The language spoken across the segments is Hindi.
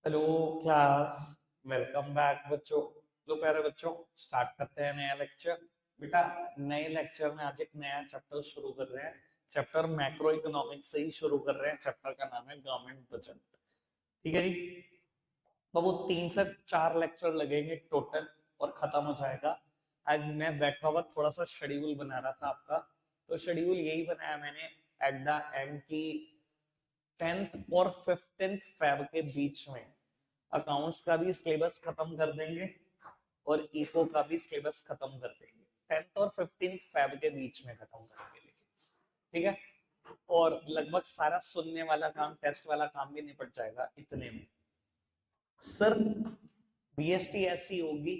Hello class. वेलकम बैक बच्चों। लो प्यारे बच्चों, स्टार्ट करते हैं नया लेक्चर। बेटा, नए लेक्चर में आज एक नया चैप्टर शुरू कर रहे हैं। चैप्टर मैक्रो इकोनॉमिक्स से ही शुरू कर रहे हैं। चैप्टर का नाम है गवर्नमेंट बजट। ठीक है जी। तो वो 3 से 4 लेक्चर लगेंगे टोटल और खत्म हो जाएगा। आज मैं बैठा हुआ थोड़ा सा शेड्यूल बना रहा था आपका। तो शेड्यूल यही बनाया मैंने एट द एंड की 10th और 15th फेब के बीच में अकाउंट्स का भी सिलेबस खत्म कर देंगे और इको का भी सिलेबस खत्म कर देंगे। 10th और 15th फेब के बीच में खत्म करेंगे, लेकिन ठीक है। और लगभग सारा सुनने वाला काम, टेस्ट वाला काम भी निपट जाएगा इतने में। सर, बीएसटी ऐसी होगी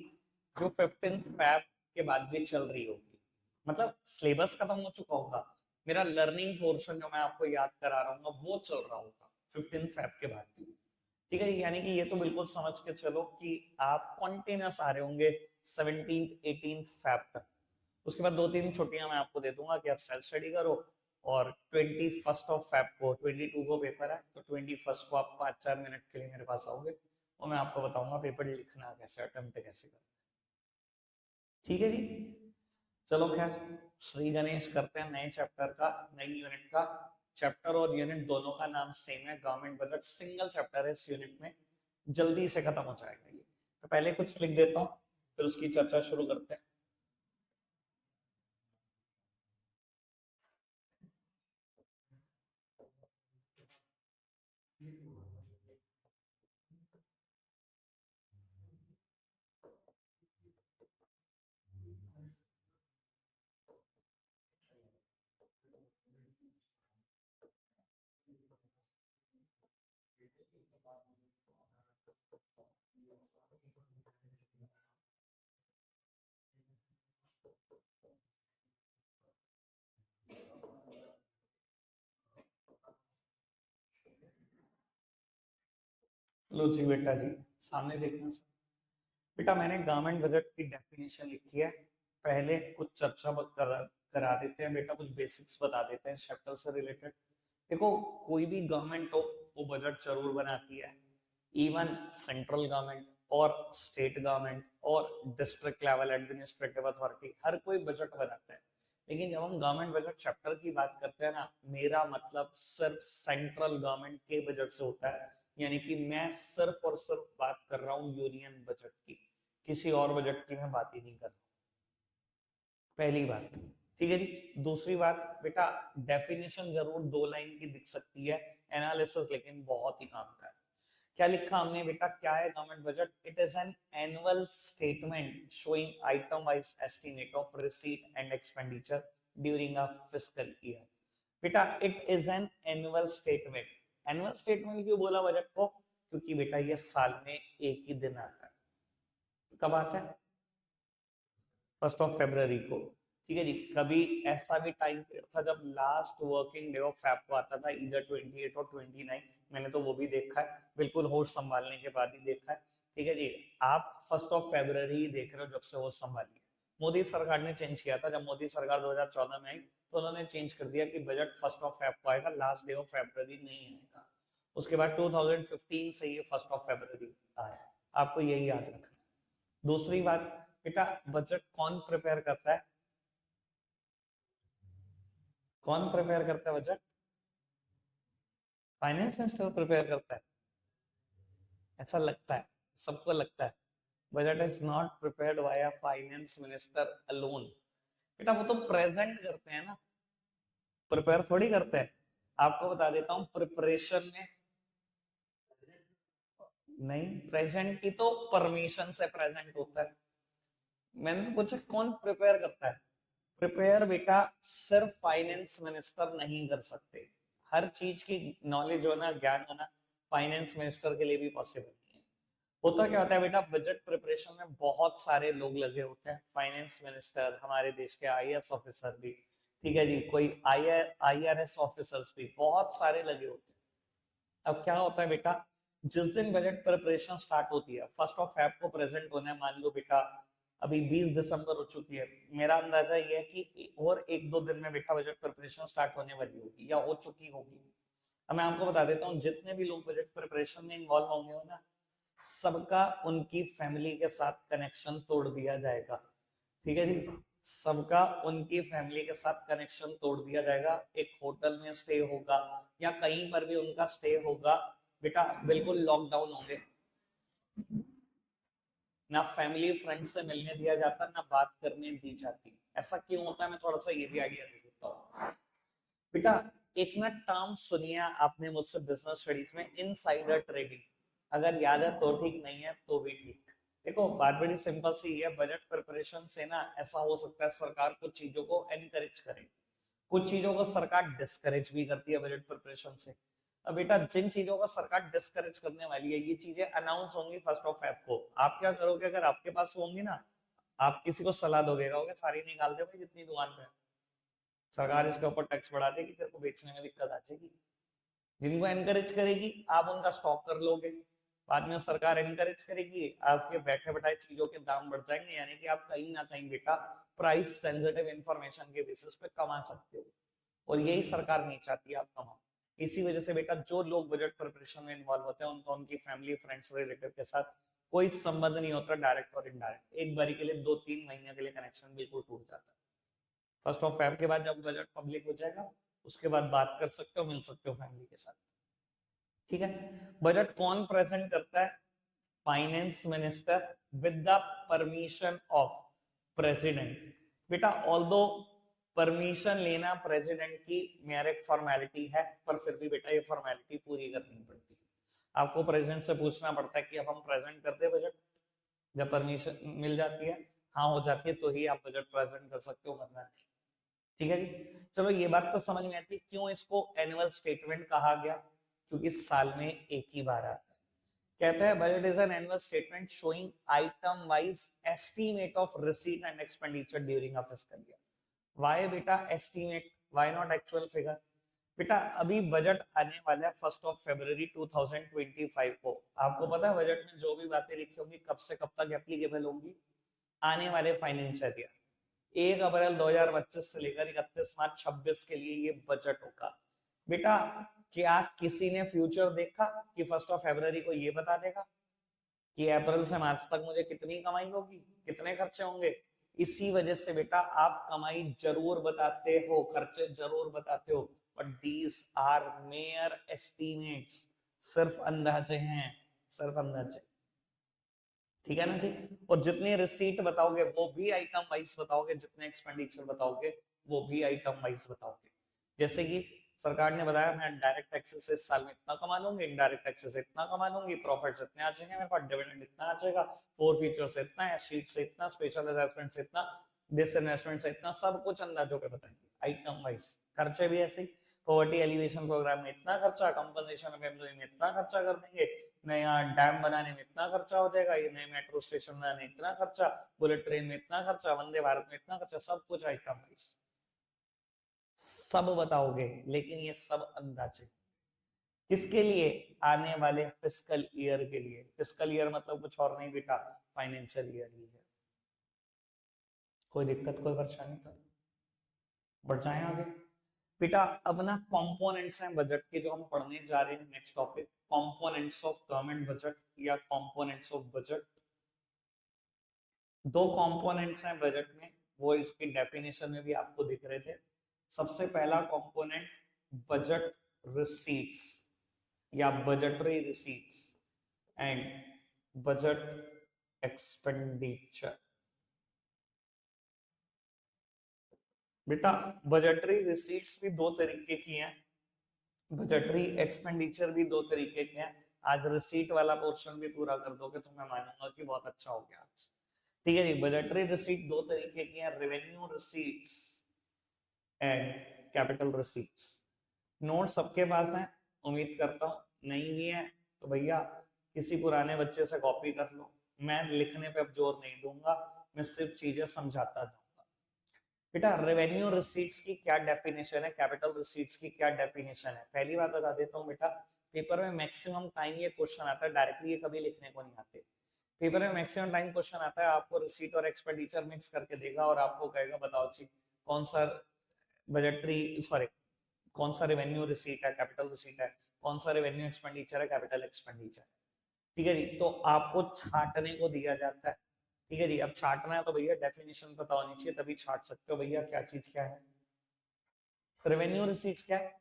जो 15th फेब के बाद भी चल रही होगी। मतलब सिलेबस खत्म हो चुका होगा, मेरा लर्निंग पोर्शन जो मैं आपको याद करा रहा हूँ वो चल रहा होगा 15th फेब के बाद भी। ठीक है, यानी कि ये तो बिल्कुल समझ के चलो कि आप कॉन्टिन्यूस आ रहे होंगे 17th 18th फेब तक। उसके बाद 2-3 छुट्टियां मैं आपको दे दूंगा कि आप सेल्फ स्टडी करो। और 21st ऑफ फेब को, 22 को पेपर है, तो 21st को आप 5-4 मिनट के लिए मेरे पास आओगे और मैं आपको बताऊंगा पेपर लिखना कैसे, अटेम्प्ट कैसे करना। ठीक है जी। चलो खैर, श्री गणेश करते हैं नए चैप्टर का, नई यूनिट का। चैप्टर और यूनिट दोनों का नाम सेम है, गवर्नमेंट बजट। सिंगल चैप्टर है इस यूनिट में, जल्दी से खत्म हो जाएगा ये। तो पहले कुछ लिख देता हूँ, फिर उसकी चर्चा शुरू करते हैं। लो जी बेटा जी, सामने देखना। बेटा, मैंने गवर्नमेंट बजट की डेफिनेशन लिखी है। पहले कुछ चर्चा करा देते हैं बेटा, कुछ बेसिक्स बता देते हैं चैप्टर से रिलेटेड। देखो, कोई भी गवर्नमेंट हो वो बजट जरूर बनाती है। इवन सेंट्रल गवर्नमेंट और स्टेट गवर्नमेंट और डिस्ट्रिक्ट लेवल एडमिनिस्ट्रेटिव अथॉरिटी, हर कोई बजट बनाता है। लेकिन जब हम गवर्नमेंट बजट चैप्टर की बात करते हैं ना, मेरा मतलब सिर्फ सेंट्रल गवर्नमेंट के बजट से होता है। यानी कि मैं सिर्फ और सिर्फ बात कर रहा हूँ यूनियन बजट की, किसी और बजट की मैं बात ही नहीं कर रहा। पहली बात। ठीक है जी। दूसरी बात बेटा, डेफिनेशन जरूर 2 लाइन की दिख सकती है, एनालिसिस लेकिन बहुत ही काम का है। क्या लिखा हमने बेटा, क्या है government budget? It is an annual statement showing item wise estimate of receipt and expenditure during a fiscal year. बेटा, it is an annual statement. Annual statement क्यों बोला बजट को? क्योंकि बेटा ये साल में एक ही दिन आता है। कब आता है? 1 को। ठीक है जी। कभी ऐसा भी टाइम पीरियड था जब last working day of Feb को आता था, इधर 28 और 29। मैंने तो वो भी देखा है, बिल्कुल होश संभालने के बाद ही देखा है। ठीक है जी। आप 1 ही देख रहे हो जब से होश संभाली है। मोदी सरकार ने चेंज किया था, जब मोदी सरकार 2014 में आई तो उन्होंने चेंज कर दिया कि बजट 1 को आएगा, लास्ट डे ऑफ फेब्रवरी नहीं आएगा। उसके बाद 2015 से ये 1 आया है। आपको यही याद रखना है। दूसरी बात बेटा, बजट कौन प्रिपेयर करता है? कौन प्रिपेयर करता है बजट? फाइनेंस मिनिस्टर प्रिपेयर करता है, ऐसा लगता है, सबको लगता है। Budget is not prepared by a finance minister alone. बेटा, वो तो प्रेजेंट करते हैं ना, प्रिपेयर थोड़ी करते हैं। आपको बता देता हूँ, प्रिपरेशन में नहीं, प्रेजेंट की तो परमिशन से प्रेजेंट होता है। मैंने तो पूछा कौन प्रिपेयर करता है। प्रिपेयर बेटा सिर्फ फाइनेंस मिनिस्टर नहीं कर सकते। हर चीज की नॉलेज होना, ज्ञान होना फाइनेंस मिनिस्टर के लिए भी पॉसिबल नहीं है। होता क्या होता है बेटा, बजट प्रिपरेशन में बहुत सारे लोग लगे होते हैं। फाइनेंस मिनिस्टर, हमारे देश के आईएएस ऑफिसर भी, ठीक है जी, कोई आईआरएस ऑफिसर्स भी, बहुत सारे लगे होते हैं। अब क्या होता है बेटा, जिस दिन बजट प्रिपरेशन स्टार्ट होती है, 1 फेब को प्रेजेंट होना है, मान लो बेटा अभी 20 दिसंबर हो चुकी है, मेरा अंदाजा ये है कि और 1-2 दिन में बेटा बजट प्रिपरेशन स्टार्ट होने वाली होगी या हो चुकी होगी। अब मैं आपको बता देता हूँ, जितने भी लोग बजट प्रिपरेशन में इन्वॉल्व होंगे हो ना, सबका उनकी फैमिली के साथ कनेक्शन तोड़ दिया जाएगा। ठीक है जी, सबका उनकी फैमिली के साथ कनेक्शन तोड़ दिया जाएगा। एक होटल में स्टे होगा या कहीं पर भी उनका स्टे होगा, बेटा बिल्कुल लॉकडाउन होंगे, ना फैमिली फ्रेंड से मिलने दिया जाता, ना बात करने दी जाती। ऐसा क्यों होता है, मैं थोड़ा सा ये भी आइडिया दे देता हूँ बेटा। एक ना टर्म सुनिए आपने मुझसे बिजनेस स्टडीज में, इनसाइडर ट्रेडिंग। अगर याद है तो ठीक, नहीं है तो भी ठीक। देखो बात बड़ी सिंपल सी है, बजट प्रिपरेशन से ना ऐसा हो सकता है सरकार कुछ चीजों को एनकरेज करे, कुछ चीजों को सरकार डिस्करेज भी करती है बजट प्रिपरेशन से। अब बेटा जिन चीजों को सरकार डिस्करेज करने वाली है, ये चीजें अनाउंस होंगी 1 को। आप क्या करोगे, अगर आपके पास होंगी ना, आप किसी को सलाह दोगे, कहोगे सारी निकाल दे भाई जितनी दुकान पे है, सरकार इसके ऊपर टैक्स बढ़ा देगी, तेरे को बेचने में दिक्कत आ जाएगी। जिनको एनकरेज करेगी आप उनका स्टॉक कर लोगे, बाद में सरकार एनकरेज करेगी, आपके बैठे बैठाए चीजों के दाम बढ़ जाएंगे, यानी कि आप कहीं ना कहीं बेटा प्राइस सेंसिटिव इंफॉर्मेशन के बेसिस पे कमा सकते हो, और यही सरकार नहीं चाहती आप कमाओ। इसी वजह से बेटा जो लोग बजट प्रिपरेशन में इन्वॉल्व होते हैं उनका उनकी फैमिली फ्रेंड्स रिलेटिव के साथ कोई संबंध नहीं होता, डायरेक्ट और इनडायरेक्ट। एक बारी के लिए 2-3 महीने के लिए कनेक्शन बिल्कुल टूट जाता है। 1 के बाद जब बजट पब्लिक हो जाएगा उसके बाद बात कर सकते हो, मिल सकते हो फैमिली के साथ। ठीक है, बजट कौन प्रेजेंट करता है, finance minister with the permission of president. बेटा ऑल्दो परमिशन लेना प्रेसिडेंट की मेयर एक फॉर्मेलिटी है, पर फिर भी बेटा ये फॉर्मेलिटी पूरी करनी पड़ती है। आपको प्रेसिडेंट से पूछना पड़ता है कि अब हम प्रेजेंट कर दे बजट, जब परमिशन मिल जाती है, हाँ हो जाती है, तो ही आप बजट प्रेजेंट कर सकते हो, वरना नहीं। ठीक है जी, चलो ये बात तो समझ में आती है क्यों इसको एनुअल स्टेटमेंट कहा गया, क्योंकि साल में एक ही बार आता है। कहता है budget is an annual statement showing item wise estimate of receipt and expenditure during a fiscal year. Why बेटा estimate, why not actual figure? बेटा अभी बजट आने वाला है 1 फरवरी 2025 को। आपको पता है बजट में जो भी बातें लिखी होंगी कब से कब तक एप्लीकेबल होंगी, आने वाले फाइनेंशियल ईयर 1 अप्रैल 2025 से लेकर 31 मार्च 2026 के लिए ये बजट होगा। बेटा क्या किसी ने फ्यूचर देखा कि 1 फरवरी को ये बता देगा कि अप्रैल से मार्च तक मुझे कितनी कमाई होगी, कितने खर्चे होंगे? इसी वजह से बेटा आप कमाई जरूर बताते हो, खर्चे जरूर बताते हो, but these are mere estimates, सिर्फ अंदाजे हैं, सिर्फ अंदाजे। ठीक है ना जी, और जितनी रिसीट बताओगे वो भी आइटम वाइज बताओगे, जितने एक्सपेंडिचर बताओगे वो भी आइटम वाइज बताओगे। जैसे कि सरकार ने बताया मैं डायरेक्ट टैक्सेस से इस साल में इतना कमा लूंगी, इनडायरेक्ट टैक्सेस से इतना कमा लूंगी, प्रॉफिट इतने आ जाएंगे मेरे पास, डिविडेंड इतना आ जाएगा, फोर फीचर से इतना, शीट से इतना, स्पेशल असेसमेंट से इतना, डिसइन्वेस्टमेंट से इतना, सब कुछ अंदाजों पे बताएंगे आइटम वाइज। खर्चे भी ऐसे ही, पॉवर्टी एलिवेशन प्रोग्राम में इतना खर्चा, कंपनसेशन ऑफ एम्प्लॉय में इतना खर्चा कर देंगे, नया डैम बनाने में इतना खर्चा हो जाएगा, ये नए मेट्रो स्टेशन बनाने में इतना खर्चा, बुलेट ट्रेन में इतना खर्चा, वंदे भारत में इतना खर्चा, सब कुछ आइटम वाइज सब बताओगे, लेकिन ये सब अंदाजे किसके लिए, आने वाले फिस्कल ईयर के लिए। फिस्कल ईयर मतलब कुछ और नहीं बेटा, फाइनेंशियल ईयर ही है। कोई दिक्कत कोई परेशानी तो? बढ़ जाए आगे बेटा। अब ना कंपोनेंट्स हैं बजट के जो हम पढ़ने जा रहे हैं, next topic components of government budget या कंपोनेंट्स ऑफ बजट। दो कंपोनेंट्स हैं बजट में, वो इसकी डेफिनेशन में भी आपको दिख रहे थे। सबसे पहला कंपोनेंट बजट रिसीट्स या budgetary receipts and budget expenditure. बेटा बजटरी रिसीट्स भी दो तरीके की हैं, बजटरी एक्सपेंडिचर भी दो तरीके के हैं। आज रिसीट वाला पोर्शन भी पूरा कर दोगे तो मैं मानूंगा कि बहुत अच्छा हो गया आज। ठीक है जी, बजटरी रिसीट दो तरीके की हैं, revenue receipts and capital receipts. Note सबके पास है उम्मीद करता हूं, नहीं भी है तो भैया किसी पुराने बच्चे से कॉपी कर लो। मैं लिखने पे अब जोर नहीं दूंगा, मैं सिर्फ चीजें समझाता जाऊंगा। बेटा रेवेन्यू रिसीट्स की क्या डेफिनेशन है, कैपिटल रिसीट्स की क्या डेफिनेशन है, पहली बात बता देता हूँ बेटा। पेपर में मैक्सिमम टाइम ये क्वेश्चन आता है, डायरेक्टली ये कभी लिखने को नहीं आते। पेपर में मैक्सिमम टाइम क्वेश्चन आता है, आपको रिसीट और एक्सपेंडिचर मिक्स करके देगा और आपको कहेगा बताओ जी कौन सा बजटरी सॉरी कौन सा रेवेन्यू रिसीट है, कैपिटल रिसीट है, कौन सा रेवेन्यू एक्सपेंडिचर है, कैपिटल एक्सपेंडिचर है। ठीक है जी। तो आपको छांटने को दिया जाता है, ठीक है जी। अब छांटना है तो भैया डेफिनेशन पता होनी चाहिए, तभी छांट सकते हो भैया क्या चीज क्या है। रेवेन्यू रिसीट्स क्या है,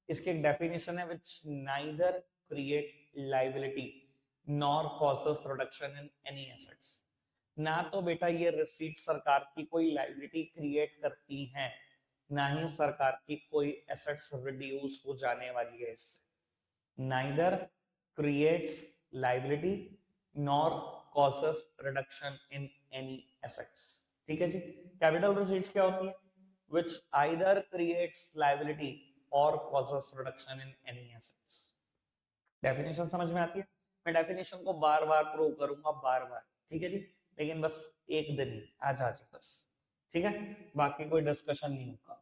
इसकी एक डेफिनेशन है, which neither create liability nor causes reduction in any assets. ना तो बेटा ये रिसीट सरकार की कोई लाइबिलिटी क्रिएट करती हैं, ना ही सरकार की कोई एसेट्स रिड्यूस हो जाने वाली है इससे। Neither creates liability nor causes reduction in any assets, ठीक है जी। कैपिटल रिसीट्स क्या होती है, which either creates liability or causes reduction in any assets। Definition समझ में आती है, मैं डेफिनेशन को बार बार प्रूव करूंगा बार बार, ठीक है जी। लेकिन बस एक दिन आज आज बस, ठीक है, बाकी कोई डिस्कशन नहीं होगा।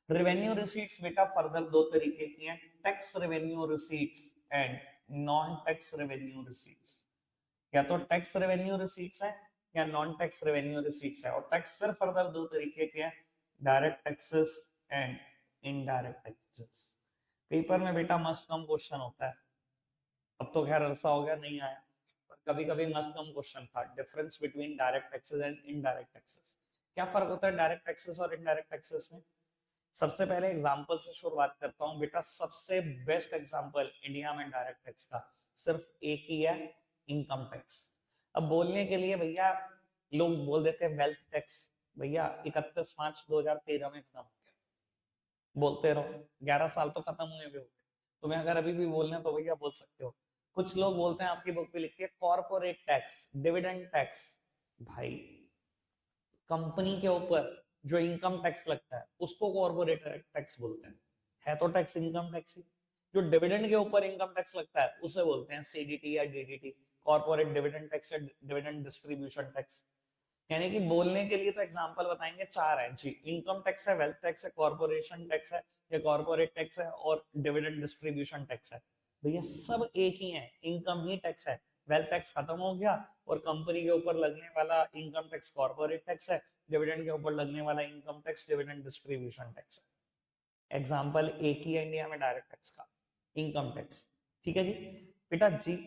रेवेन्यू रिसीट्स बेटा फर्दर दो तरीके की हैं, tax revenue receipts and non tax revenue receipts. या तो टैक्स रेवेन्यू रिसीट्स है या नॉन टैक्स रेवेन्यू रिसीट्स है। और टैक्स फिर फर्दर दो तरीके के हैं, direct taxes and indirect taxes. Paper में बेटा मस्ट कम क्वेश्चन होता है, अब तो खैर अरसा हो गया नहीं आया, पर कभी कभी मस्ट कम क्वेश्चन था, difference between direct taxes and indirect taxes. क्या फर्क होता है डायरेक्ट टैक्सेस और इनडायरेक्ट टैक्सेस में। सबसे पहले एग्जांपल से शुरुआत करता हूं बेटा। सबसे बेस्ट एग्जांपल इंडिया में डायरेक्ट टैक्स का सिर्फ एक ही है, इनकम टैक्स। अब बोलने के लिए भैया लोग बोल देते हैं वेल्थ टैक्स, भैया 31 मार्च 2013 में खत्म हो गया, बोलते रहो 11 साल तो खत्म हुए भी हो गए, तुम्हें अगर अभी भी बोलना है तो भैया बोल सकते हो। कुछ लोग बोलते हैं, आपकी बुक पे लिखती है कॉर्पोरेट टैक्स, डिविडेंड टैक्स। भाई कंपनी के ऊपर जो इनकम टैक्स लगता है उसको कॉर्पोरेट टैक्स बोलते हैं, है तो टैक्स इनकम टैक्स ही। जो डिविडेंड के ऊपर इनकम टैक्स लगता है उसे बोलते हैं सीडीटी या डीडीटी, कॉर्पोरेट डिविडेंड टैक्स या डिविडेंड डिस्ट्रीब्यूशन टैक्स। यानी कि बोलने के लिए तो एग्जांपल बताएंगे चार है जी, इनकम टैक्स है, वेल्थ टैक्स है, कॉर्पोरेशन टैक्स है, या कॉर्पोरेट टैक्स है, और डिविडेंड डिस्ट्रीब्यूशन टैक्स है। भैया सब एक ही है, इनकम ही टैक्स है। वेल्थ टैक्स खत्म हो गया और कंपनी के ऊपर लगने वाला इनकम टैक्स कॉर्पोरेट टैक्स है, डिविडेंड के ऊपर लगने वाला income tax dividend distribution tax है। एग्जांपल एक ही है इंडिया में डायरेक्ट टैक्स का, इनकम टैक्स, ठीक है जी। बेटा जी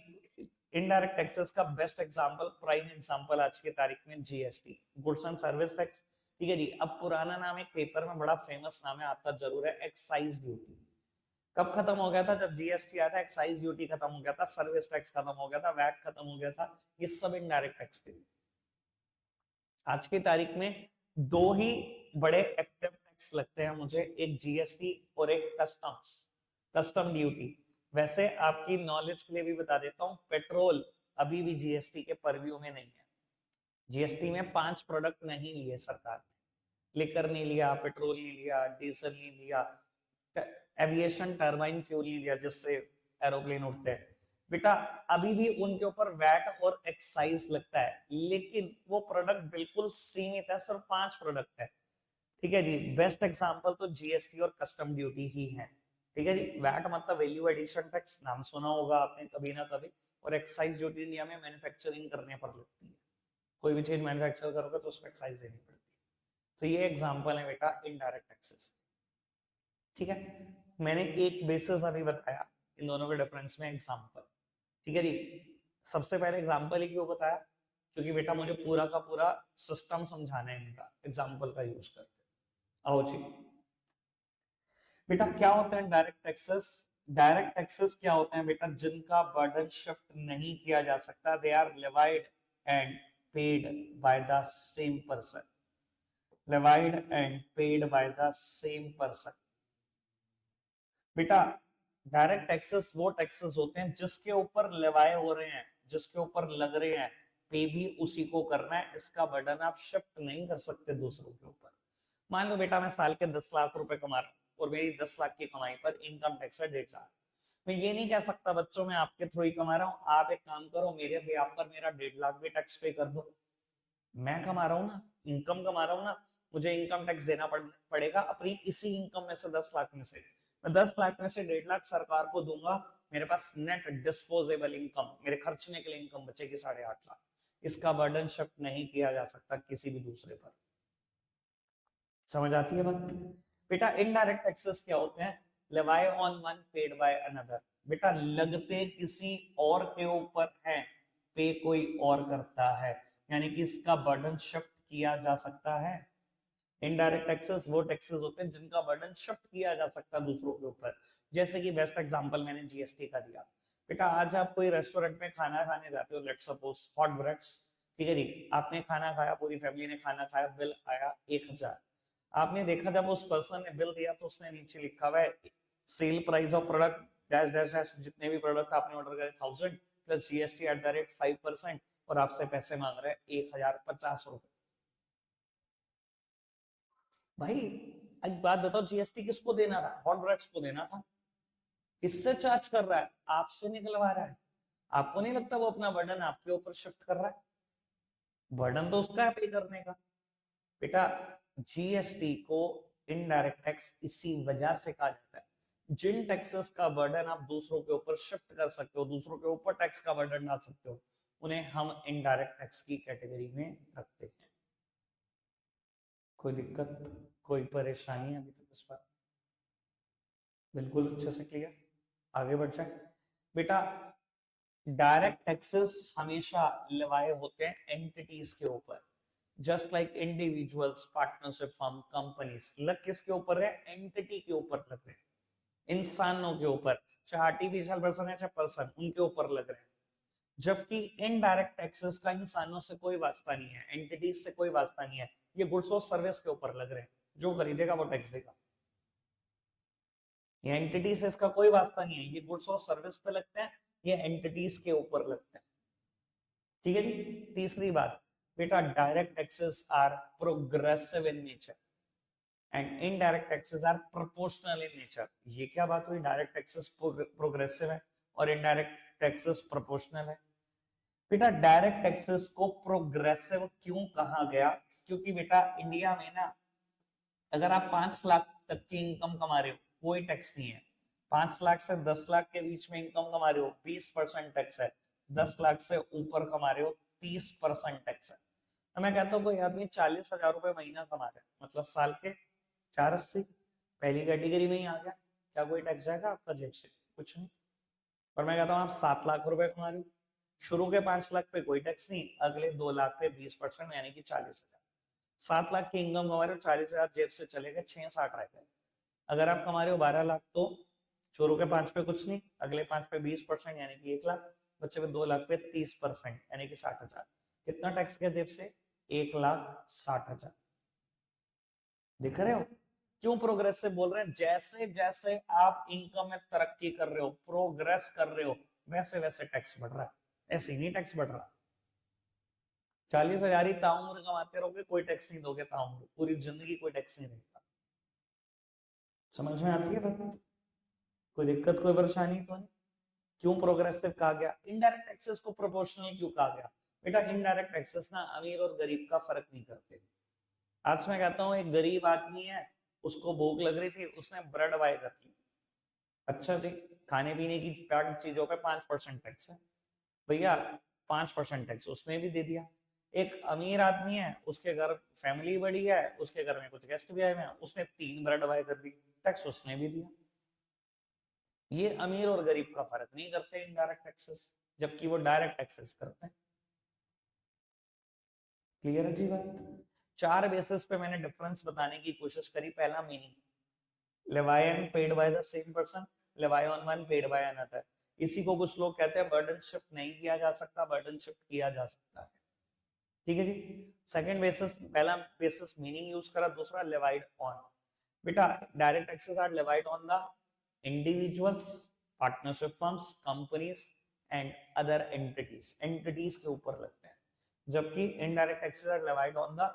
इनडायरेक्ट टैक्सेस का बेस्ट एग्जांपल, प्राइम एग्जांपल आज की तारीख में GST, goods and service tax, ठीक है जी। अब पुराना नाम एक पेपर में बड़ा फेमस नाम है, आता जरूर है, एक्साइज ड्यूटी। कब खत्म हो गया था, जब जीएसटी आया था, एक्साइज ड्यूटी खत्म हो गया था, सर्विस टैक्स खत्म हो गया था, वैट खत्म हो गया था, ये सब इनडायरेक्ट टैक्स थे। आज की तारीख में दो ही बड़े एक्टिव टैक्स लगते हैं मुझे, एक जीएसटी और एक कस्टम्स, कस्टम ड्यूटी। वैसे आपकी नॉलेज के लिए भी बता देता हूं, पेट्रोल अभी भी जीएसटी के परव्यू में नहीं है। जीएसटी में 5 प्रोडक्ट नहीं लिए सरकार ने, लिकर नहीं लिया, पेट्रोल नहीं लिया, डीजल नहीं लिया, एविएशन टर्बाइन फ्यूल नहीं लिया जिससे एरोप्लेन उड़ते हैं। बेटा अभी भी उनके ऊपर वैट और एक्साइज लगता है, लेकिन वो प्रोडक्ट बिल्कुल सीमित है, सिर्फ 5 प्रोडक्ट है, ठीक है जी। बेस्ट एग्जांपल तो जीएसटी और कस्टम ड्यूटी ही है, ठीक है जी। वैट मतलब वैल्यू एडिशन टैक्स, नाम सुना होगा आपने कभी ना कभी, और एक्साइज ड्यूटी इंडिया में मैन्युफैक्चरिंग करने पर लगती है, कोई भी चीज मैन्युफैक्चर करोगे तो उसमें एक्साइज देनी पड़ती है। तो ये एग्जांपल है बेटा इनडायरेक्ट टैक्सेस, ठीक है। मैंने एक बेसिस अभी बताया, इन दोनों के डिफरेंस में एग्जांपल, ठीक है जी। सबसे पहले एग्जांपल ही क्यों बताया, क्योंकि बेटा मुझे पूरा का पूरा सिस्टम समझाना है इनका एग्जांपल का यूज करके। आओ जी बेटा, क्या होते हैं डायरेक्ट टैक्सेस। डायरेक्ट टैक्सेस क्या होते हैं बेटा, जिनका बर्डन शिफ्ट नहीं किया जा सकता, they are levied and paid by the same person, levied and paid by the same person. बेटा डायरेक्ट टैक्सेस वो टैक्सेस होते हैं जिसके ऊपर लेवाए हो रहे हैं, जिसके ऊपर लग रहे हैं, पे भी उसी को करना है, इसका बर्डन आप शिफ्ट नहीं कर सकते दूसरों के ऊपर। मान लो बेटा मैं साल के 10 लाख रुपए कमा रहा हूँ और मेरी 10 लाख की कमाई पर इनकम टैक्स है 1.5 लाख। मैं ये नहीं कह सकता बच्चों मैं आपके थ्रू ही कमा रहा हूँ, आप एक काम करो मेरे बेयाब पर मेरा 1.5 लाख भी टैक्स पे कर दो। मैं कमा रहा हूँ ना, इनकम कमा रहा हूँ ना, मुझे इनकम टैक्स देना पड़ेगा अपनी इसी इनकम में से 10 लाख में से। मैं 10 लाख में से 1.5 लाख सरकार को दूंगा, मेरे पास नेट डिस्पोजेबल इनकम, मेरे खर्चने के लिए इनकम बचेगी 8.5 लाख। इसका बर्डन शिफ्ट नहीं किया जा सकता किसी भी दूसरे पर। समझ आती है बात। बेटा इनडायरेक्ट टैक्सेस क्या होते हैं, levy on one paid by another. बेटा लगते किसी और के ऊपर है, पे कोई और करता है, यानी कि इसका बर्डन शिफ्ट किया जा सकता है। इनडायरेक्ट टैक्सेस वो टैक्सेस होते हैं जिनका बर्डन शिफ्ट किया जा सकता है दूसरों के ऊपर। जैसे कि बेस्ट एग्जांपल मैंने जीएसटी का दिया। बेटा आज आप कोई रेस्टोरेंट में खाना खाने जाते हो, लेट्स सपोज हॉट ब्रेड्स, ठीक है जी, आपने खाना खाया, पूरी फैमिली ने खाना खाया, बिल आया 1000। आपने देखा जब उस पर्सन ने बिल दिया तो उसने नीचे लिखा हुआ है sale price of product dash dash dash, जितने भी प्रोडक्ट आपने ऑर्डर करे 1000 plus GST at the rate 5%, और आपसे पैसे मांग रहे हैं 1050 रुपए। भाई एक बात बताओ, जीएसटी किसको देना था? हॉट ब्रेड्स को देना था। किससे चार्ज कर रहा है? आपसे निकलवा रहा है। आपको नहीं लगता वो अपना बर्डन आपके ऊपर शिफ्ट कर रहा है? बर्डन तो उसका है पे करने का। बेटा जीएसटी को इनडायरेक्ट टैक्स इसी वजह से कहा जाता है। जिन टैक्सेस का बर्डन आप दूसरों के ऊपर शिफ्ट कर सकते हो, दूसरों के ऊपर टैक्स का बर्डन डाल सकते हो, उन्हें हम इनडायरेक्ट टैक्स की कैटेगरी में रखते हैं। कोई दिक्कत, कोई परेशानी अभी तक इस पर? बिल्कुल अच्छे से क्लियर। आगे बढ़ जाए। बेटा डायरेक्ट टैक्सेस हमेशा लगाए होते हैं एंटिटीज के ऊपर, just like individuals, partnership firm, companies. लग किसके ऊपर है? एंटिटी के ऊपर लग रहे हैं, इंसानों के ऊपर, चाहे आर्टिफिशियल पर्सन है चाहे पर्सन, उनके ऊपर लग रहे हैं। जबकि इनडायरेक्ट टैक्सेस का इंसानों से कोई वास्ता नहीं है, एंटिटीज से कोई वास्ता नहीं है, ये गुड्स और सर्विस के ऊपर लग रहे हैं, जो खरीदेगा वो टैक्स देगा। ये एंटिटी से इसका कोई वास्ता नहीं है, ये गुड्स और सर्विस पे लगते हैं, ये एंटिटीज के ऊपर लगते हैं। ठीक है जी। तीसरी बात, बेटा direct taxes are progressive in nature and indirect taxes are proportional in nature. ये क्या बात हुई? डायरेक्ट टैक्सेस प्रोग्रेसिव है और इनडायरेक्ट टैक्सेस प्रोपोर्शनल है। बेटा डायरेक्ट टैक्सेस को प्रोग्रेसिव क्यों कहा गया? क्योंकि बेटा इंडिया में ना, अगर आप 5 लाख तक की इनकम कमा रहे हो कोई टैक्स नहीं है, 5 लाख से 10 लाख के बीच में इनकम कमा रहे हो 20% टैक्स है, 10 लाख से ऊपर कमा रहे हो 30% टैक्स है। तो मैं कहता हूँ कोई आदमी 40,000 रुपए महीना कमा रहा है, मतलब साल के 480, पहली कैटेगरी में ही आ गया, क्या कोई टैक्स जाएगा आपका जेब से? कुछ नहीं। और मैं कहता हूँ आप 7 लाख रुपए कमा रहे हो, शुरू के 5 लाख पे कोई टैक्स नहीं, अगले 2 लाख पे 20% यानी कि 40,000। 7 लाख की इनकम कमा रहे हो, 40,000 जेब से चले गए, 6-60 रह गए। अगर आप कमा रहे हो 12 लाख तो शुरू के 5 पे कुछ नहीं, अगले 5 पे 20% यानी कि 1 लाख, बच्चे पे 2 लाख पे 30% यानी कि 60,000। कितना टैक्स गया जेब से? 1,60,000। दिख रहे हो क्यों प्रोग्रेसिव बोल रहे हैं? जैसे जैसे आप इनकम में तरक्की कर रहे हो, प्रोग्रेस कर रहे हो, वैसे वैसे टैक्स बढ़ रहा है, ऐसे ही नहीं टैक्स बढ़ रहा। 40,000 ही ताउम्र कमाते रहोगे, कोई टैक्स नहीं दोगे ताउम्र, पूरी जिंदगी कोई टैक्स नहीं रहेगा। समझ में आती है बात? कोई दिक्कत, कोई परेशानी तो नहीं? क्यों प्रोग्रेसिव कहा गया? इनडायरेक्ट टैक्सेस को प्रोपोर्शनल क्यों कहा गया? बेटा इनडायरेक्ट टैक्सेस ना अमीर और गरीब का फर्क नहीं करते। आज मैं कहता हूँ एक गरीब आदमी है, उसको भूख लग रही थी, उसने ब्रेड बाय कर ली, अच्छा जी, खाने पीने की चीजों पे 5% टैक्स है, भैया 5% टैक्स उसने भी दे दिया। एक अमीर आदमी है, उसके घर फैमिली बड़ी है, उसके घर में कुछ गेस्ट भी आए हुए हैं, उसने 3 ब्रेड बाय कर दी, टैक्स उसने भी दिया। ये अमीर और गरीब का फर्क नहीं करते इनडायरेक्ट टैक्सेस, जबकि वो डायरेक्ट टैक्सेस करते हैं। क्लियर है जी बात? 4 बेसिस पे मैंने डिफरेंस बताने की कोशिश करी। पहला meaning, levy and paid by the same person, levy on one paid by another. इसी को कुछ लोग कहते हैं बर्डन शिफ्ट नहीं किया जा सकता, बर्डन शिफ्ट किया जा सकता है। ठीक है जी। सेकंड बेसिस, पहला बेसिस मीनिंग यूज करा, दूसरा लेवाइड ऑन। बेटा direct taxes are levied on the individuals, partnership firms, companies and other entities, entities के ऊपर लगते हैं। जबकि indirect taxes are levied on the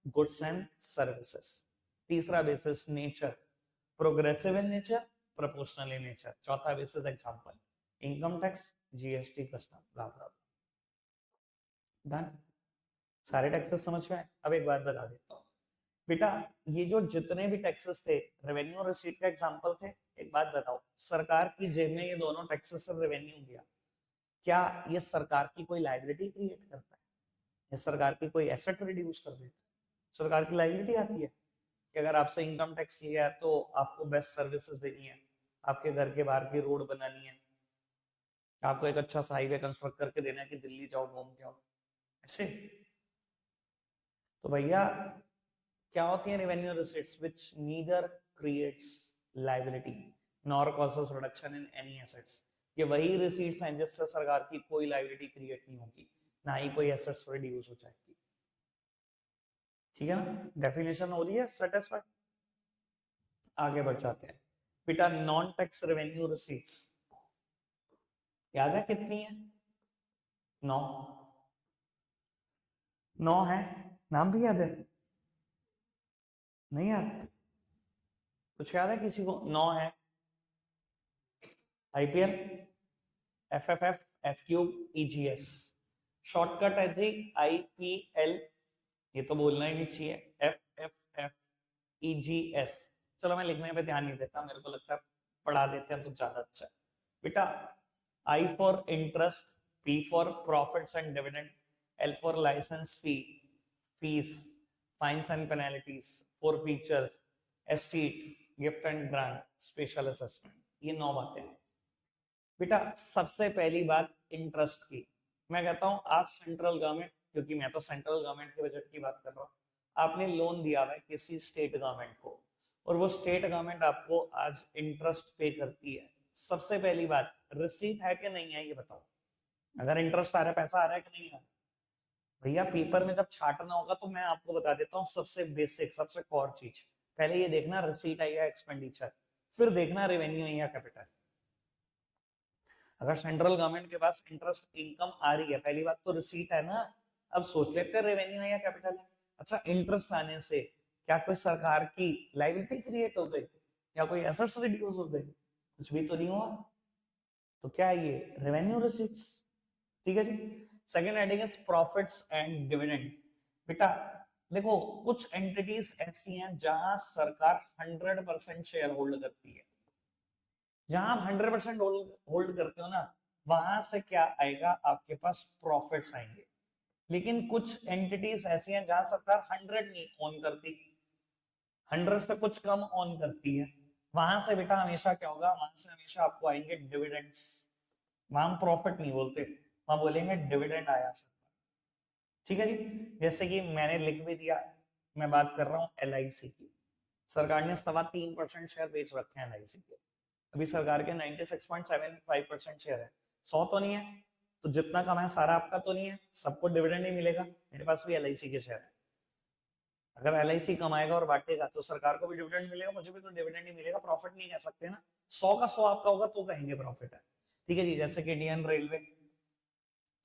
goods and services. तीसरा basis nature, progressive in nature, proportional in nature. चौथा basis example, income tax, GST, custom, blah blah. Done? सारे टैक्सेस समझ में आए? अब एक बात बता देता हूँ बेटा, ये जो जितने भी टैक्सेस थे, रेवेन्यू और रिसीट का एग्जांपल थे। एक बात बताओ, सरकार की जेब में ये दोनों टैक्सेस और रेवेन्यू गया, क्या ये सरकार की कोई लायबिलिटी क्रिएट करता है? या सरकार की कोई एसेट रिड्यूस कर देता है? सरकार की लायबिलिटी आती है कि अगर आपसे इनकम टैक्स लिया है तो आपको बेस्ट सर्विसेज देनी है, आपके घर के बाहर की रोड बनानी है, आपको एक अच्छा सा हाईवे कंस्ट्रक्ट करके देना है कि दिल्ली जाओ घूम के आओ, ऐसे। तो भैया क्या होती है revenue receipts which neither creates liability nor causes reduction in any assets. ये वही रिसीट्स हैं जिससे सरकार की कोई लायबिलिटी क्रिएट नहीं होगी, ना ही कोई एसेट्स रिड्यूस हो जाएगी। ठीक है ना, डेफिनेशन हो रही है सेटिस्फाइड। आगे बढ़ जाते हैं बेटा। नॉन टैक्स रेवेन्यू रिसीट्स याद है कितनी है? 9। 9 है, नाम भी याद है? नहीं याद? कुछ याद है किसी को? 9 है। IPL, FFF, F cube, EGS. Shortcut है जी आईपीएल, ये तो बोलना ही नहीं चाहिए। FFF, EGS. चलो मैं लिखने पे ध्यान नहीं देता, मेरे को लगता है पढ़ा देते हैं तो ज्यादा अच्छा है बेटा। I for interest, P for profits and dividend, L for licence fee, fees, fines and penalties, for features, escheat, gift and grant, special assessment. ये 9 बातें बेटा। सबसे पहली बात इंटरेस्ट की, मैं कहता हूं आप सेंट्रल गवर्नमेंट, क्योंकि मैं तो सेंट्रल गवर्नमेंट के बजट की बात कर रहा हूं, आपने लोन दिया हुआ है किसी स्टेट गवर्नमेंट को, और वो स्टेट गवर्नमेंट आपको आज इंटरेस्ट पे करती है। सबसे पहली बात, रिसीट है कि नहीं है ये बताओ। अगर इंटरेस्ट आ रहा है, पैसा आ रहा है कि नहीं आ रहा? भैया पेपर में जब छाटना होगा तो मैं आपको बता देता हूँ सबसे बेसिक, सबसे कोर चीज, पहले ये देखना रिसीट है या एक्सपेंडिचर, फिर देखना रेवेन्यू है या कैपिटल। अगर सेंट्रल गवर्नमेंट के पास इंटरेस्ट इनकम आ रही है, पहली बात तो रिसीट है ना, अब सोच लेते हैं रेवेन्यू है या कैपिटल है। अच्छा, इंटरेस्ट आने से क्या कोई सरकार की लायबिलिटी क्रिएट हो गई या कोई एसेट्स रिड्यूस हो गए? कुछ भी तो नहीं हुआ। तो क्या है ये? Revenue receipts. ठीक है जी। Second heading is profits and dividend. बेटा देखो, कुछ एंटिटीज ऐसी हैं जहां सरकार 100% शेयर होल्ड करती है। जहां आप 100% होल्ड करते हो ना, वहां से क्या आएगा? आपके पास प्रॉफिट्स आएंगे। लेकिन कुछ एंटिटीज ऐसी हैं जहां सरकार 100 नहीं ओन करती, 100 से कुछ कम ओन करती है, वहां से बेटा हमेशा क्या होगा? वहां से हमेशा आपको आएंगे डिविडेंड्स। वहां हम प्रॉफिट नहीं बोलते, वहां बोलेंगे डिविडेंड आया सर। ठीक है जी। जैसे कि मैंने लिख भी दिया, मैं बात कर रहा हूँ एलआईसी की। सरकार ने 3.25% शेयर बेच रखे हैं एलआईसी के। अभी सरकार के 96.75% शेयर है। 100 तो नहीं है, तो जितना कमाया सारा आपका तो नहीं है, सबको डिविडेंड ही मिलेगा। मेरे पास भी एलआईसी के शेयर है। अगर एलआईसी कमाएगा और बांटेगा तो सरकार को भी डिविडेंड मिलेगा, मुझे भी तो डिविडेंड ही मिलेगा। प्रॉफिट नहीं कह सकते ना, 100 का 100 आपका होगा तो कहेंगे प्रॉफिट है। ठीक है जी। जैसे कि इंडियन रेलवे,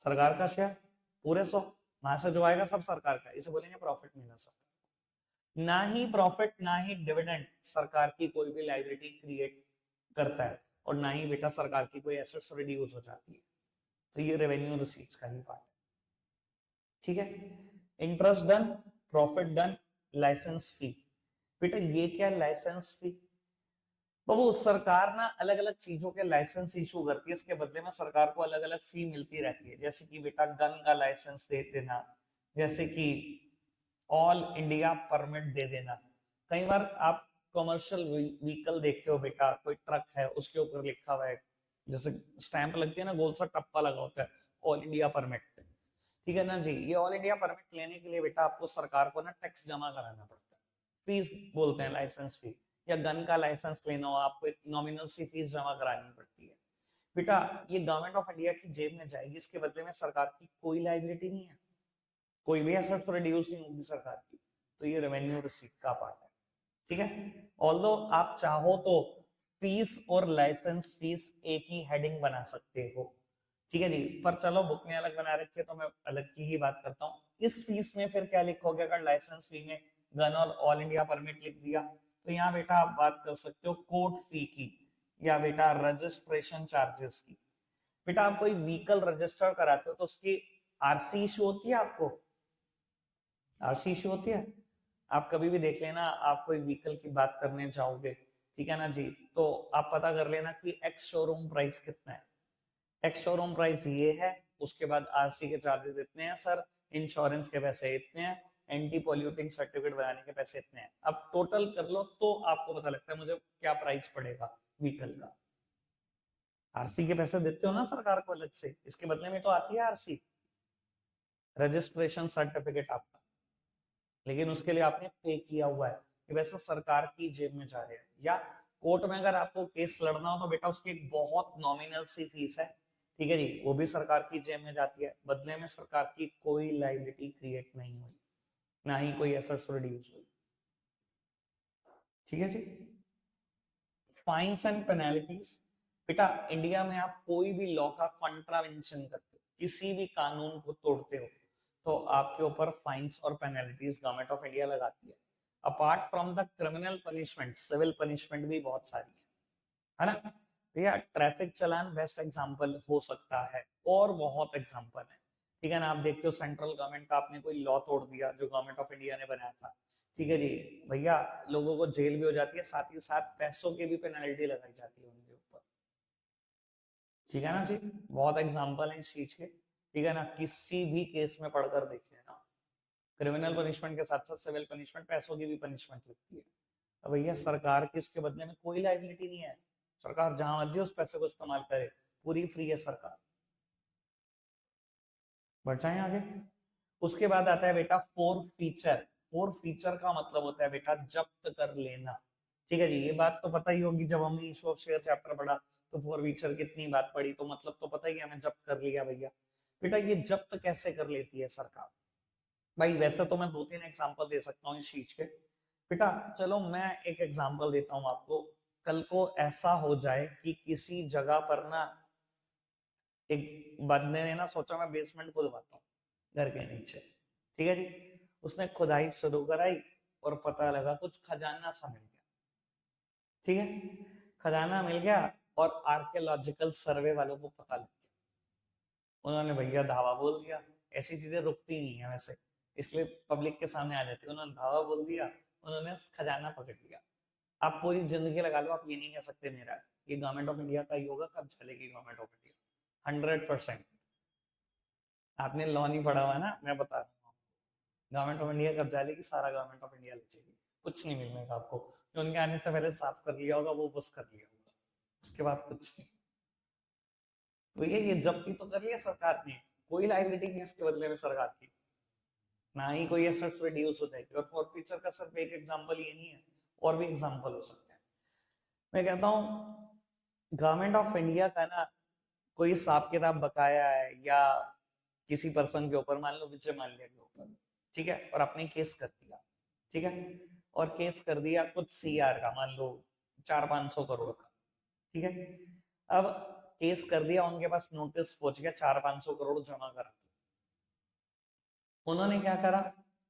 सरकार का शेयर पूरे 100, वहां से जो आएगा सब सरकार का, इसे बोलेंगे प्रॉफिट मिला सरकार। ना ही प्रॉफिट ना ही डिविडेंड सरकार की कोई भी लायबिलिटी क्रिएट करता है, और ना ही बेटा सरकार की कोई एसेट्स रिड्यूस हो जाती है। तो ये रेवेन्यू रिसीट्स का ही पार्ट है। ठीक है। Interest done, profit done, licence fee. बेटा ये क्या लाइसेंस फी? बाबू सरकार ना अलग अलग चीजों के लाइसेंस इशू करती है, इसके बदले में सरकार को अलग अलग फी मिलती रहती है। जैसे कि बेटा गन का लाइसेंस दे देना, जैसे कि ऑल इंडिया परमिट दे देना। कई बार आप कमर्शियल व्हीकल देखते हो बेटा, कोई ट्रक है उसके ऊपर लिखा हुआ है, जैसे स्टैंप लगती है ना, गोल सा टप्पा लगा होता है, ऑल इंडिया परमिट। ठीक है ना जी। ये ऑल इंडिया परमिट लेने के लिए बेटा आपको सरकार को ना टैक्स जमा कराना पड़ता है, फीस बोलते हैं लाइसेंस फी। या गन का लाइसेंस लेना हो, आपको एक नॉमिनल सी फीस जमा करानी पड़ती है। बेटा ये गवर्नमेंट ऑफ इंडिया की जेब में जाएगी, इसके बदले में सरकार की कोई लायबिलिटी नहीं है, कोई भी एसेट रिड्यूस नहीं होगी सरकार की। तो ये रेवेन्यू रिसीट का पार्ट है। ठीक है। ऑल्दो आप चाहो तो फीस और लाइसेंस फीस एक ही हेडिंग बना सकते हो। ठीक है जी। पर चलो बुक में अलग बना रखी है तो मैं अलग की ही बात करता हूँ। इस फीस में फिर क्या लिखोगे? अगर लाइसेंस फी में गन और ऑल इंडिया परमिट लिख दिया, तो यहाँ बेटा आप बात कर सकते हो कोर्ट फी की, या बेटा रजिस्ट्रेशन चार्जेस की। बेटा आप कोई व्हीकल रजिस्टर कराते हो तो उसकी आरसी इशू होती है आपको, आरसी इशू होती है। आप कभी भी देख लेना, आप कोई व्हीकल की बात करने जाओगे, ठीक है ना जी, तो आप पता कर लेना कि एक्स शोरूम प्राइस कितना है। एक्स शोरूम प्राइस ये है, उसके बाद आरसी के चार्जेस इतने हैं सर, इंश्योरेंस के पैसे इतने हैं, एंटी पॉल्यूटिंग सर्टिफिकेट बनाने के पैसे इतने हैं। अब टोटल कर लो तो आपको पता लगता है मुझे क्या प्राइस पड़ेगा व्हीकल का। आरसी के पैसे देते हो ना सरकार को अलग से, इसके बदले में तो आती है आरसी, रजिस्ट्रेशन सर्टिफिकेट आपका, लेकिन उसके लिए आपने पे किया हुआ है, ये वैसे सरकार की जेब में जा रहे हैं। या कोर्ट में अगर आपको केस लड़ना हो तो बेटा उसकी एक बहुत नॉमिनल सी फीस है, ठीक है जी, वो भी सरकार की जेब में जाती है, बदले में सरकार की कोई लाइबिलिटी क्रिएट नहीं हुई, ना ही कोई एसेट्स रिड्यूस हुई, ठीक है जी। फाइन्स एंड पेनल्टीज, बेटा इंडिया में आप कोई भी लॉ का कॉन्ट्रावेंशन करते हो, किसी भी कानून को तोड़ते हो, तो आपके ऊपर फाइन्स और पेनल्टीज गवर्नमेंट ऑफ इंडिया लगाती है। Apart from the criminal punishment, civil punishment भी बहुत सारी है ना भैया। ट्रैफिक चलान बेस्ट एग्जांपल हो सकता है, और बहुत एग्जांपल है, ठीक है ना। आप देखते हो सेंट्रल गवर्नमेंट का आपने कोई लॉ तोड़ दिया जो गवर्नमेंट ऑफ इंडिया ने बनाया था, ठीक है जी, भैया लोगों को जेल भी हो जाती है, साथ ही साथ पैसों की भी पेनल्टी लगाई जाती है उनके ऊपर, ठीक है ना जी। बहुत एग्जांपल है इस चीज के, ठीक है ना, किसी भी केस में पढ़कर देखिए ना, क्रिमिनल पनिशमेंट के साथ साथ सिविल पनिशमेंट, पैसों की भी पनिशमेंट लगती है। अब भैया सरकार की इसके बदले में कोई लाइबिलिटी नहीं है, सरकार जहां मर्जी उस पैसे को इस्तेमाल करे, पूरी फ्री है सरकार। बढ़ जाए आगे। उसके बाद आता है बेटा फोर फीचर। फोर फीचर का मतलब होता है बेटा जब्त कर लेना, ठीक है जी। ये बात तो पता ही होगी, जब हमने इशू ऑफ शेयर चैप्टर पढ़ा तो फोर फीचर कितनी बात पड़ी, तो मतलब तो पता ही है हमें, जब्त कर लिया भैया। बेटा ये जब्त कैसे कर लेती है सरकार, भाई वैसे तो मैं 2-3 एग्जांपल दे सकता हूँ इस चीज के, बेटा चलो मैं एक एग्जांपल देता हूँ आपको। कल को ऐसा हो जाए कि किसी जगह पर ना एक बंदे ने ना सोचा मैं बेसमेंट खुदवाता हूँ घर के नीचे, ठीक है जी, उसने खुदाई शुरू कराई और पता लगा कुछ खजाना सा मिल गया, ठीक है, खजाना मिल गया और आर्कियोलॉजिकल सर्वे वालों को पता लग गया, उन्होंने भैया धावा बोल दिया। ऐसी चीजें रुकती नहीं है वैसे, इसलिए पब्लिक के सामने आ जाती है, उन्होंने धावा बोल दिया, उन्होंने खजाना पकड़ लिया। आप पूरी जिंदगी लगा लो, आप ये नहीं कह सकते मेरा है, ये गवर्नमेंट ऑफ इंडिया का ही होगा, कब चलेगी गवर्नमेंट ऑफ इंडिया, 100%। आपने लॉ नहीं पढ़ा हुआ ना, मैं बता रहा हूँ, गवर्नमेंट ऑफ इंडिया कब जाएगी, सारा गवर्नमेंट ऑफ इंडिया ले जाएगी, कुछ नहीं मिलने का आपको, जो उनके आने से पहले साफ कर लिया होगा वो बस कर लिया होगा, उसके बाद कुछ नहीं। तो ये जब्ती तो कर लिया सरकार ने, कोई लाइबिलिटी नहीं है इसके बदले में सरकार की, ना ही कोई एसेट्स रिड्यूस हो जाएगी। और फॉरफीचर का सिर्फ एक एग्जांपल ये नहीं है, और भी एग्जांपल हो सकते हैं। मैं कहता हूँ गवर्नमेंट ऑफ इंडिया का ना कोई हिसाब किताब बकाया है या किसी पर्सन के ऊपर, मान लो विजय माल्या के ऊपर, ठीक है, और आपने केस कर दिया, ठीक है, और केस कर दिया कुछ सीआर का, मान लो 400-500 करोड़ का, ठीक है। अब केस कर दिया, उनके पास नोटिस पहुंच गया 400-500 करोड़ जमा करा, उन्होंने क्या करा,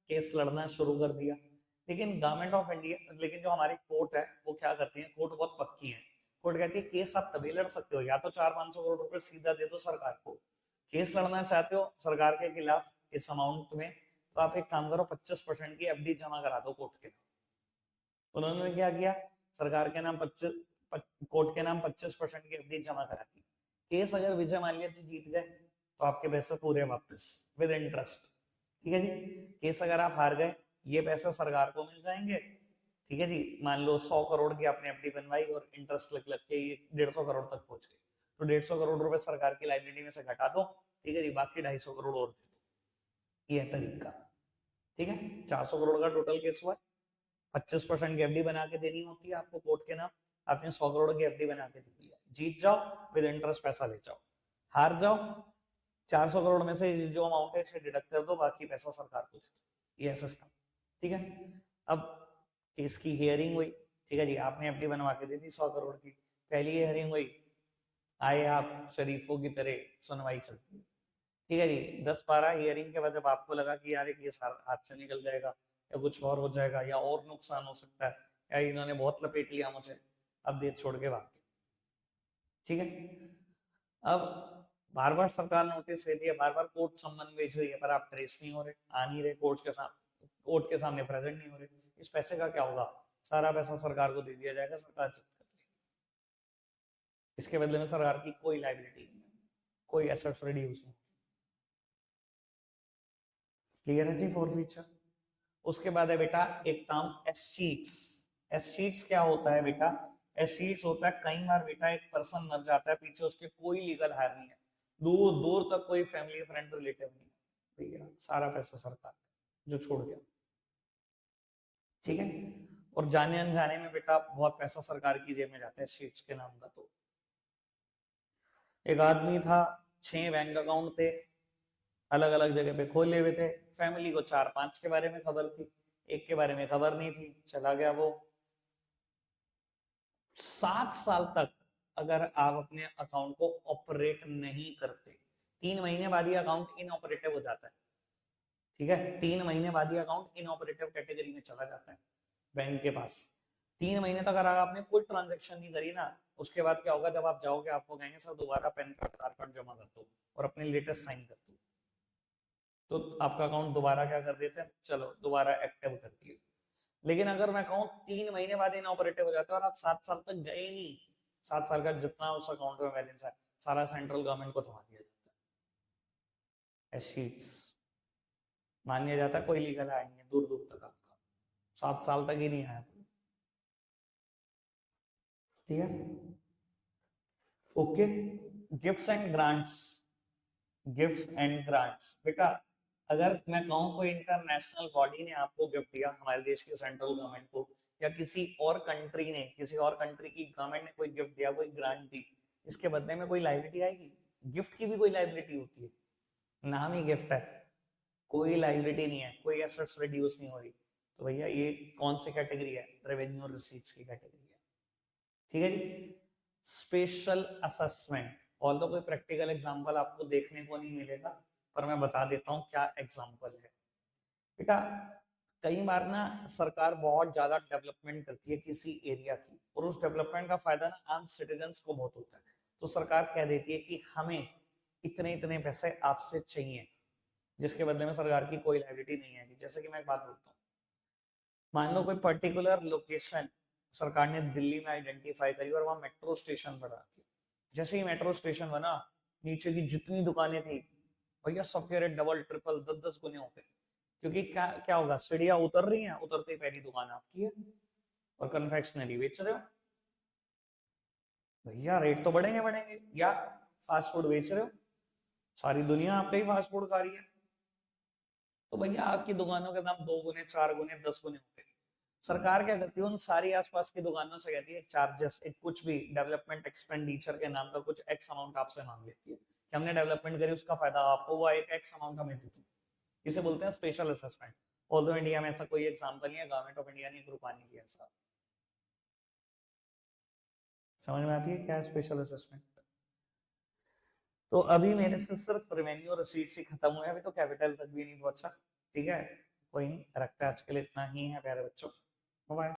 केस लड़ना शुरू कर दिया। लेकिन गवर्नमेंट ऑफ इंडिया, लेकिन जो हमारी कोर्ट है वो क्या करती है, कोर्ट बहुत पक्की है, कोर्ट कहती है केस आप तभी लड़ सकते हो, या तो 400-500 करोड़ रुपए सीधा दे दो सरकार को, केस लड़ना चाहते हो सरकार के खिलाफ इस अमाउंट में, तो आप एक काम करो 25% की एफडी जमा करा दो कोर्ट के नाम। उन्होंने क्या किया, सरकार के नाम 25, कोर्ट के नाम 25% की एफडी जमा करा दी। केस अगर विजय माल्या जी जीत गए तो आपके पैसे पूरे वापस विद इंटरेस्ट, ठीक है जी। केस अगर आप हार गए, ये पैसे सरकार को मिल जाएंगे, ठीक है जी। मान लो 100 करोड़ की आपने एफडी बनवाई और इंटरेस्ट लग लग के ये 150 करोड़ तक पहुंच गए, तो 150 करोड़ रुपए सरकार की लाइबिलिटी में से घटा दो, ठीक है जी, बाकी 250 करोड़ और दे दो, ये है तरीका, ठीक है। 400 करोड़ का टोटल केस हुआ, 25% की एफडी बना के देनी होती है आपको कोर्ट के नाम, आपने 100 करोड़ की एफडी बना के दी है, जीत जाओ विद इंटरेस्ट पैसा ले जाओ, हार जाओ 400 करोड़ में से जो अमाउंट है इसे डिडक्ट कर दो, बाकी पैसा सरकार को दे दो, ये सिस्टम, ठीक है। अब केस की हियरिंग हुई, ठीक है जी, आपने एफडी बनवा के दे दी 100 करोड़ की, पहली हियरिंग हुई, आए आप शरीफों की तरह, सुनवाई चलती है, ठीक है जी। 10-12 हियरिंग के बाद जब आपको लगा कि यार ये हाथ से निकल जाएगा या कुछ और हो जाएगा या और नुकसान हो सकता है या इन्होंने बहुत लपेट लिया मुझे, अब देश छोड़ के भाग गए, ठीक है। अब बार बार सरकार नोटिस भेजी है, बार बार कोर्ट सम्मन भेज रही है, पर आप ट्रेस नहीं हो रहे, आ नहीं रहे कोर्ट के सामने, कोर्ट के सामने प्रेजेंट नहीं हो रहे, इस पैसे का क्या होगा, सारा पैसा सरकार को दे दिया जाएगा, सरकार जब्त कर लेगी, इसके बदले में सरकार की कोई लाइबिलिटी नहीं है, कोई एसेट्स रिड्यूस नहीं। क्लियर है जी फॉर फ्यूचर। उसके बाद है बेटा एक term S sheets. S sheets क्या होता है बेटा, एसीड्स होता है, कई बार बेटा एक पर्सन मर जाता है, पीछे उसके कोई लीगल हायर नहीं है, दूर दूर तक कोई फैमिली फ्रेंड रिलेटिव नहीं है, भैया सारा पैसा सरकार जो छोड़ गया, ठीक है। और जाने अनजाने में बेटा बहुत पैसा सरकार की जेब में जाता है शीट्स के नाम का। तो एक आदमी था, 6 बैंक अकाउंट थे, अलग अलग जगह पे खोले हुए थे, फैमिली को 4-5 के बारे में खबर थी, एक के बारे में खबर नहीं थी, चला गया वो। 7 साल तक अगर आप अपने अकाउंट को ऑपरेट नहीं करते, 3 महीने बाद ही अकाउंट इनऑपरेटिव हो जाता है, ठीक है, 3 महीने बाद ही अकाउंट इनऑपरेटिव कैटेगरी में चला जाता है बैंक के पास। 3 महीने तक अगर आपने कोई ट्रांजेक्शन नहीं करी ना, उसके बाद क्या होगा, जब आप जाओगे आपको कहेंगे सर दोबारा पैन कार्ड आधार कार्ड जमा कर दो और अपने लेटेस्ट साइन कर दो, तो आपका अकाउंट दोबारा क्या कर देते हैं, चलो दोबारा एक्टिव कर दिए। लेकिन अगर मैं कहूँ 3 महीने बाद इनऑपरेटिव हो जाता है और आप 7 साल तक गए नहीं, 7 साल का जितना उस अकाउंट में बैलेंस है सारा सेंट्रल गवर्नमेंट को थमा दिया जाता है, एशीट्स मान लिया जाता है, कोई लीगल है नहीं है, दूर दूर तक आपका 7 साल तक ही नहीं आया, ठीक है। Okay, gifts and grants, gifts and grants बेटा, अगर मैं कहूँ कोई इंटरनेशनल बॉडी ने आपको गिफ्ट दिया, हमारे देश की सेंट्रल गवर्नमेंट को, या किसी और कंट्री ने, किसी और कंट्री की गवर्नमेंट ने कोई गिफ्ट दिया, कोई ग्रांट दी, इसके बदले में कोई लायबिलिटी आएगी? गिफ्ट की भी कोई लायबिलिटी होती है? नाम ही गिफ्ट है, कोई लायबिलिटी नहीं है, कोई एसेट्स रिड्यूस नहीं हो रही, तो भैया ये कौन सी कैटेगरी है? रेवेन्यू रिसीट्स की कैटेगरी है, ठीक है जी। स्पेशल असेसमेंट, ऑल्दो कोई प्रैक्टिकल एग्जांपल आपको देखने को नहीं मिलेगा, पर मैं बता देता हूँ क्या एग्जांपल है बेटा। कई बार ना सरकार बहुत ज्यादा डेवलपमेंट करती है किसी एरिया की, और उस डेवलपमेंट का फायदा ना आम सिटीजन्स को बहुत होता है, तो सरकार कह देती है कि हमें इतने इतने पैसे आपसे चाहिए, जिसके बदले में सरकार की कोई लायबिलिटी नहीं है। जैसे कि मैं एक बात बोलता हूँ, मान लो कोई पर्टिकुलर लोकेशन सरकार ने दिल्ली में आइडेंटिफाई करी और वहां मेट्रो स्टेशन बना दिया, जैसे ही मेट्रो स्टेशन बना, नीचे की जितनी दुकानें थी भैया सबके रेट डबल ट्रिपल 10-10 गुने हो गए, क्योंकि क्या क्या होगा, सीढ़ियां उतर रही हैं, उतरते ही पहली दुकान आपकी है, और कन्फेक्शनरी बेच रहे हो, भैया रेट तो बढ़ेंगे बढ़ेंगे। या फास्ट फूड बेच रहे हो, सारी दुनिया आपका ही फास्ट फूड खा रही है, तो भैया आपकी दुकानों के दाम 2 गुने 4 गुने 10 गुने होते हैं। सरकार क्या करती है, उन सारी आसपास की दुकानों से कहती है चार्जेस, एक कुछ भी डेवलपमेंट एक्सपेंडिचर के नाम का कुछ एक्स अमाउंट आपसे मांग लेती है कि हमने डेवलपमेंट करी, उसका फायदा आपको हुआ, एक एक्स अमाउंट हमें दे दो। इसे बोलते हैं स्पेशल असेसमेंट। ऑल्दो इंडिया में ऐसा कोई एग्जांपल नहीं है, गवर्नमेंट ऑफ इंडिया ने एक रुपया नहीं किया ऐसा। समझ में आती है क्या स्पेशल असेसमेंट? तो अभी मेरे से सिर्फ रेवेन्यू रिसीट्स ही खत्म हुए, अभी तो कैपिटल तक भी नहीं पहुंचा, ठीक है। कोई नहीं, रखता है आज के लिए इतना ही है प्यारे बच्चों, बाय।